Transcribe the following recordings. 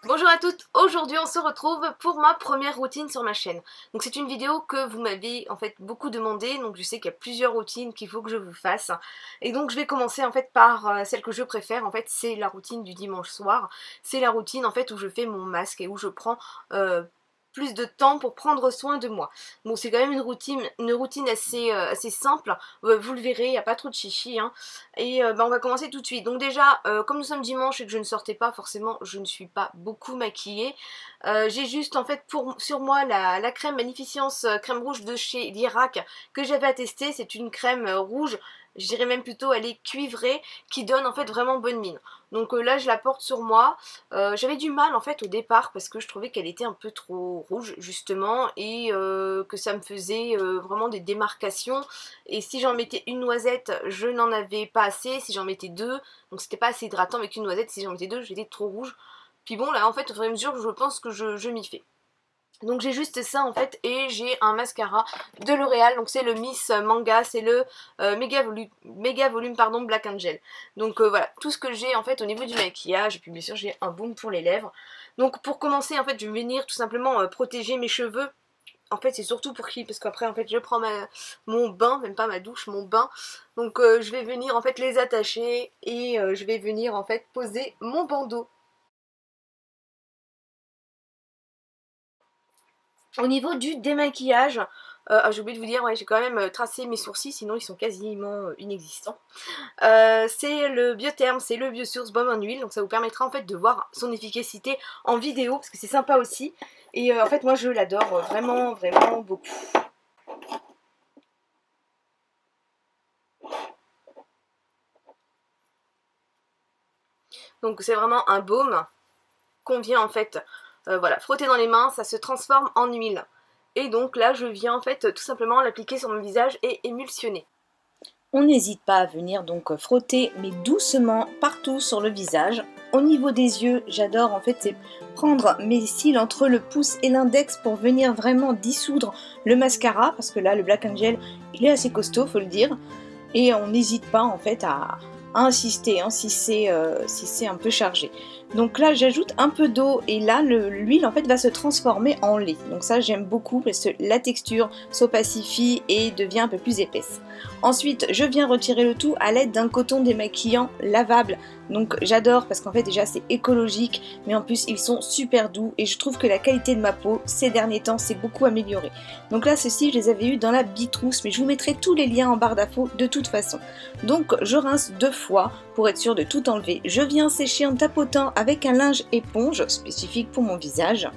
Bonjour à toutes, aujourd'hui on se retrouve pour ma première routine sur ma chaîne. Donc c'est une vidéo que vous m'avez en fait beaucoup demandé, donc je sais qu'il y a plusieurs routines qu'il faut que je vous fasse. Et donc je vais commencer en fait par celle que je préfère, en fait c'est la routine du dimanche soir. C'est la routine en fait où je fais mon masque et où je prends plus de temps pour prendre soin de moi. Bon, c'est quand même une routine assez simple, vous le verrez, il n'y a pas trop de chichi, hein. Et on va commencer tout de suite. Donc déjà, comme nous sommes dimanche et que je ne sortais pas, forcément je ne suis pas beaucoup maquillée. J'ai juste en fait sur moi la crème Magnificence crème rouge de chez Lirac que j'avais à tester. C'est une crème rouge, je dirais même plutôt elle est cuivrée, qui donne en fait vraiment bonne mine. Donc là je la porte sur moi. J'avais du mal en fait au départ parce que je trouvais qu'elle était un peu trop rouge justement et que ça me faisait vraiment des démarcations. Et si j'en mettais une noisette, je n'en avais pas assez. Si j'en mettais deux, donc c'était pas assez hydratant avec une noisette. Si j'en mettais deux, j'étais trop rouge. Puis bon là en fait au fur et à mesure je pense que je m'y fais. Donc j'ai juste ça en fait et j'ai un mascara de L'Oréal, donc c'est le Miss Manga, c'est le Méga Volume pardon, Black Angel. Donc voilà, tout ce que j'ai en fait au niveau du maquillage, et puis bien sûr j'ai un baume pour les lèvres. Donc pour commencer en fait je vais venir tout simplement protéger mes cheveux. En fait c'est surtout pour qui, parce qu'après en fait je prends mon bain, même pas ma douche, mon bain. Donc je vais venir en fait les attacher et je vais venir en fait poser mon bandeau. Au niveau du démaquillage, j'ai oublié de vous dire, ouais, j'ai quand même tracé mes sourcils, sinon ils sont quasiment inexistants. C'est le Biotherm, c'est le Biosource Baume en huile, donc ça vous permettra en fait de voir son efficacité en vidéo, parce que c'est sympa aussi. Et en fait moi je l'adore vraiment, vraiment beaucoup. Donc c'est vraiment un baume qu'on vient en fait voilà, frotter dans les mains, ça se transforme en huile. Et donc là je viens en fait tout simplement l'appliquer sur mon visage et émulsionner. On n'hésite pas à venir donc frotter mais doucement partout sur le visage. Au niveau des yeux, j'adore en fait c'est prendre mes cils entre le pouce et l'index pour venir vraiment dissoudre le mascara, parce que là le Black Angel il est assez costaud, faut le dire, et on n'hésite pas en fait à insister hein, si c'est un peu chargé. Donc là j'ajoute un peu d'eau et là l'huile en fait va se transformer en lait. Donc ça j'aime beaucoup parce que la texture s'opacifie et devient un peu plus épaisse. Ensuite je viens retirer le tout à l'aide d'un coton démaquillant lavable. Donc j'adore parce qu'en fait déjà c'est écologique, mais en plus ils sont super doux et je trouve que la qualité de ma peau ces derniers temps s'est beaucoup améliorée. Donc là ceux-ci je les avais eu dans la Bitrousse, mais je vous mettrai tous les liens en barre d'infos de toute façon. Donc je rince 2 fois pour être sûr de tout enlever. Je viens sécher en tapotant avec un linge éponge spécifique pour mon visage.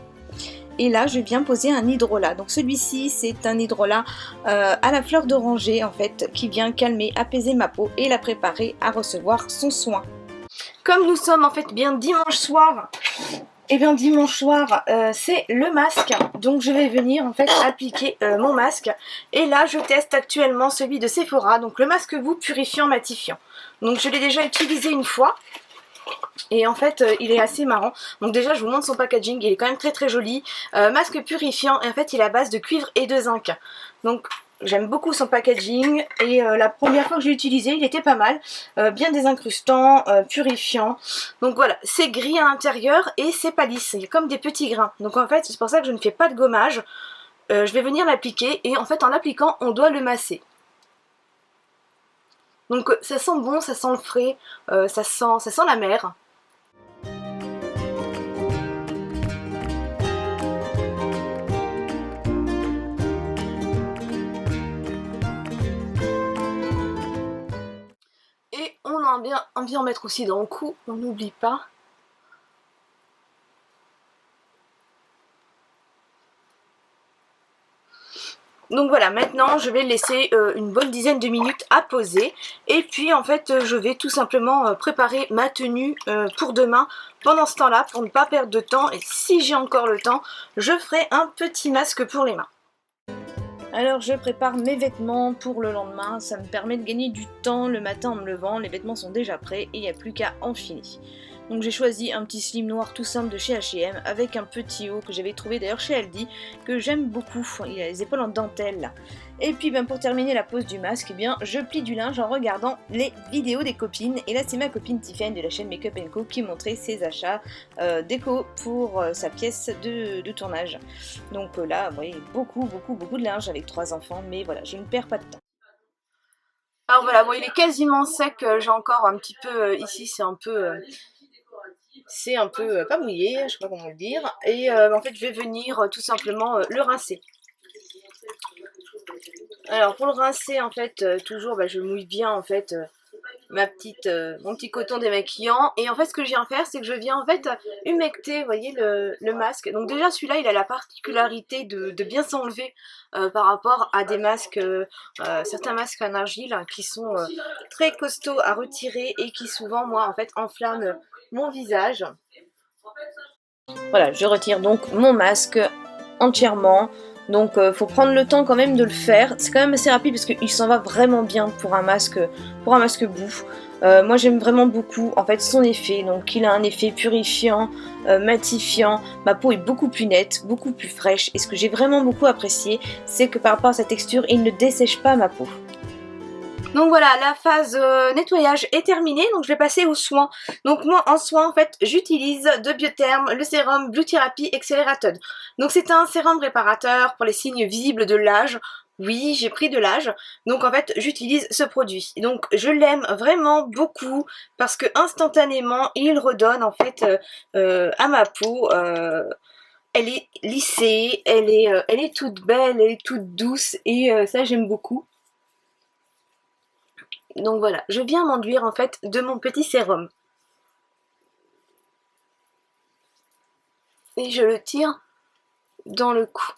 Et là je viens poser un hydrolat. Donc celui-ci c'est un hydrolat à la fleur d'oranger en fait, qui vient calmer, apaiser ma peau et la préparer à recevoir son soin. Comme nous sommes en fait bien dimanche soir, et bien dimanche soir c'est le masque, donc je vais venir en fait appliquer mon masque. Et là je teste actuellement celui de Sephora, donc le masque Vous purifiant matifiant. Donc je l'ai déjà utilisé une fois. Et en fait il est assez marrant. Donc déjà je vous montre son packaging, il est quand même très très joli. Masque purifiant, et en fait il est à base de cuivre et de zinc. Donc j'aime beaucoup son packaging et la première fois que je l'ai utilisé il était pas mal, bien désincrustant, purifiant. Donc voilà, c'est gris à l'intérieur et c'est pas lisse, il y a comme des petits grains. Donc en fait c'est pour ça que je ne fais pas de gommage. Je vais venir l'appliquer et en fait en l'appliquant on doit le masser. Donc ça sent bon, ça sent le frais, ça sent la mer. Et on a bien en mettre aussi dans le cou, on n'oublie pas. Donc voilà, maintenant je vais laisser une bonne dizaine de minutes à poser. Et puis en fait je vais tout simplement préparer ma tenue pour demain. Pendant ce temps là, pour ne pas perdre de temps, et si j'ai encore le temps, je ferai un petit masque pour les mains. Alors je prépare mes vêtements pour le lendemain, ça me permet de gagner du temps le matin en me levant, les vêtements sont déjà prêts et il n'y a plus qu'à enfiler. Donc j'ai choisi un petit slim noir tout simple de chez H&M avec un petit haut que j'avais trouvé d'ailleurs chez Aldi, que j'aime beaucoup. Il a les épaules en dentelle là. Et puis pour terminer la pose du masque, eh bien, je plie du linge en regardant les vidéos des copines. Et là c'est ma copine Tiffany de la chaîne Make Up & Co qui montrait ses achats déco pour sa pièce de tournage. Donc là, vous voyez, beaucoup de linge avec 3 enfants, mais voilà, je ne perds pas de temps. Alors voilà, bon, il est quasiment sec, j'ai encore un petit peu, ici c'est un peu pas mouillé, je sais pas comment le dire, et en fait je vais venir tout simplement le rincer. Alors pour le rincer en fait, toujours je mouille bien en fait mon petit coton démaquillant, et en fait ce que je viens faire c'est que je viens en fait humecter, vous voyez, le masque. Donc déjà celui-là il a la particularité de bien s'enlever par rapport à des masques, certains masques en argile qui sont très costauds à retirer et qui souvent moi en fait enflamment mon visage. Voilà, je retire donc mon masque entièrement. Donc faut prendre le temps quand même de le faire. C'est quand même assez rapide parce qu'il s'en va vraiment bien pour un masque bouffe. Moi j'aime vraiment beaucoup en fait son effet. Donc il a un effet purifiant, matifiant. Ma peau est beaucoup plus nette, beaucoup plus fraîche. Et ce que j'ai vraiment beaucoup apprécié, c'est que par rapport à sa texture, il ne dessèche pas ma peau. Donc voilà, la phase nettoyage est terminée, donc je vais passer aux soins. Donc moi en soins en fait j'utilise de Biotherm le sérum Blue Therapy Accelerated. Donc c'est un sérum réparateur pour les signes visibles de l'âge. Oui, j'ai pris de l'âge, donc en fait j'utilise ce produit. Donc je l'aime vraiment beaucoup parce que instantanément il redonne en fait à ma peau. Elle est lissée, elle est toute belle, elle est toute douce et ça j'aime beaucoup. Donc voilà, je viens m'enduire en fait de mon petit sérum. Et je le tire dans le cou.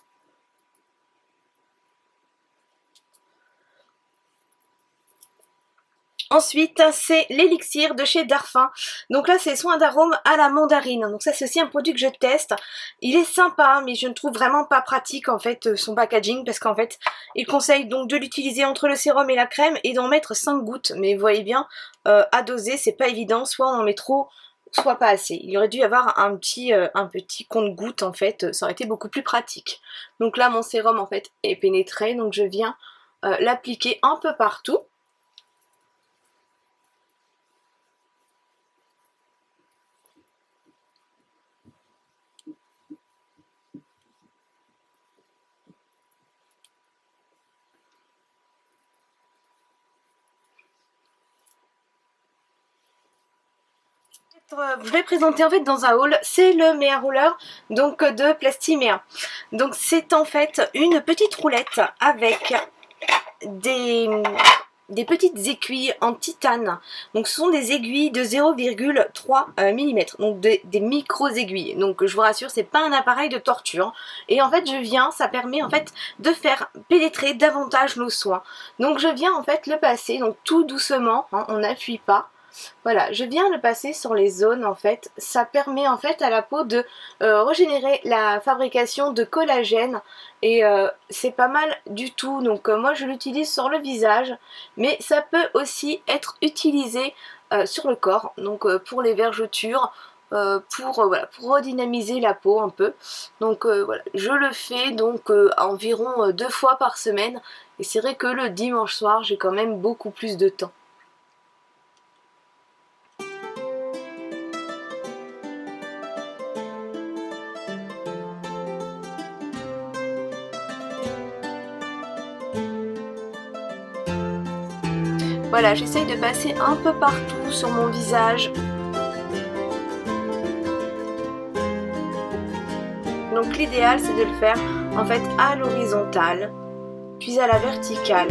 Ensuite, c'est l'élixir de chez Darphin. Donc là, c'est soin d'arôme à la mandarine. Donc ça, c'est aussi un produit que je teste. Il est sympa, mais je ne trouve vraiment pas pratique en fait son packaging, parce qu'en fait, il conseille donc de l'utiliser entre le sérum et la crème et d'en mettre 5 gouttes. Mais vous voyez bien, à doser, c'est pas évident. Soit on en met trop, soit pas assez. Il aurait dû y avoir un petit compte-gouttes en fait. Ça aurait été beaucoup plus pratique. Donc là, mon sérum en fait est pénétré. Donc je viens l'appliquer un peu partout. Je vais présenter en fait dans un haul, c'est le Mea Roller donc de Plastimea. Donc c'est en fait une petite roulette avec des petites aiguilles en titane. Donc ce sont des aiguilles de 0,3 mm, donc des micro aiguilles. Donc je vous rassure, c'est pas un appareil de torture. Et en fait ça permet en fait de faire pénétrer davantage nos soins. Donc je viens en fait le passer, donc tout doucement, hein, on n'appuie pas. Voilà, je viens le passer sur les zones en fait. Ça permet en fait à la peau de régénérer la fabrication de collagène et c'est pas mal du tout. Donc moi je l'utilise sur le visage, mais ça peut aussi être utilisé sur le corps, donc pour les vergetures, voilà, pour redynamiser la peau un peu. Donc voilà, je le fais donc environ 2 fois par semaine, et c'est vrai que le dimanche soir j'ai quand même beaucoup plus de temps. Voilà, j'essaye de passer un peu partout sur mon visage. Donc l'idéal c'est de le faire en fait à l'horizontale, puis à la verticale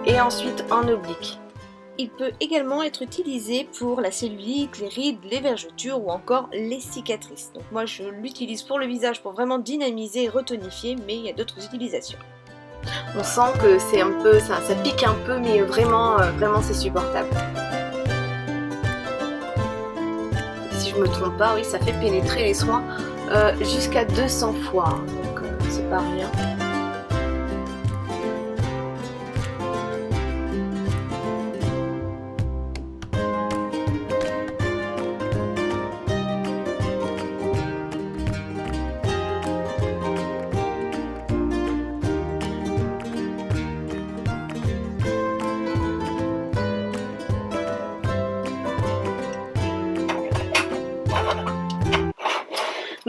et ensuite en oblique. Il peut également être utilisé pour la cellulite, les rides, les vergetures ou encore les cicatrices. Donc moi je l'utilise pour le visage pour vraiment dynamiser et retonifier, mais il y a d'autres utilisations. On sent que c'est un peu, ça pique un peu, mais vraiment c'est supportable. Si je me trompe pas, oui, ça fait pénétrer les soins jusqu'à 200 fois, hein, donc c'est pas rien.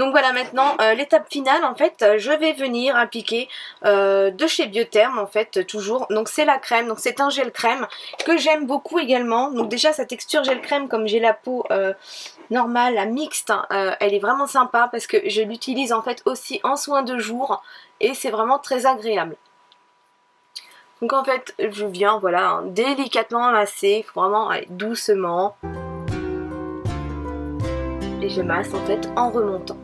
Donc voilà, maintenant l'étape finale, en fait je vais venir appliquer de chez Biotherm, en fait toujours. Donc c'est la crème, donc c'est un gel crème que j'aime beaucoup également. Donc déjà sa texture gel crème, comme j'ai la peau normale, la mixte, elle est vraiment sympa parce que je l'utilise en fait aussi en soin de jour et c'est vraiment très agréable. Donc en fait je viens voilà délicatement masser, vraiment doucement, et je masse en fait en remontant.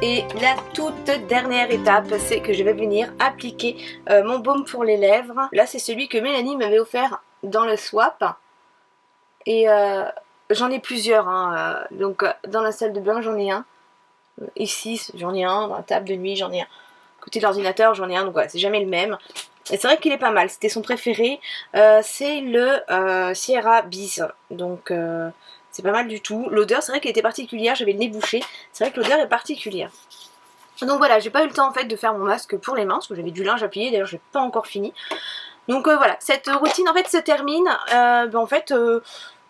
Et la toute dernière étape, c'est que je vais venir appliquer mon baume pour les lèvres. Là, c'est celui que Mélanie m'avait offert dans le swap. Et j'en ai plusieurs, hein. Donc dans la salle de bain, j'en ai un. Ici, j'en ai un. Dans la table de nuit, j'en ai un. Côté de l'ordinateur, j'en ai un. Donc voilà, c'est jamais le même. Et c'est vrai qu'il est pas mal. C'était son préféré. C'est le Sierra Bees. Donc c'est pas mal du tout. L'odeur, c'est vrai qu'elle était particulière. J'avais le nez bouché. C'est vrai que l'odeur est particulière. Donc voilà, j'ai pas eu le temps en fait de faire mon masque pour les mains parce que j'avais du linge à plier. D'ailleurs, j'ai pas encore fini. Donc voilà, cette routine en fait se termine. En fait,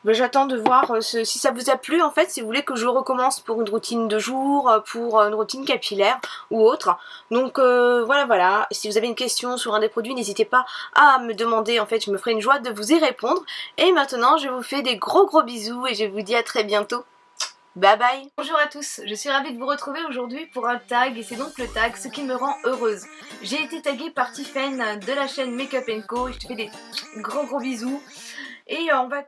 j'attends de voir si ça vous a plu en fait, si vous voulez que je recommence pour une routine de jour, pour une routine capillaire ou autre. Donc voilà, si vous avez une question sur un des produits, n'hésitez pas à me demander, en fait je me ferai une joie de vous y répondre. Et maintenant je vous fais des gros bisous et je vous dis à très bientôt. Bye bye. Bonjour à tous, je suis ravie de vous retrouver aujourd'hui pour un tag, et c'est donc le tag Ce qui me rend heureuse. J'ai été taguée par Tiffen de la chaîne Make Up & Co et je te fais des gros bisous. Et on va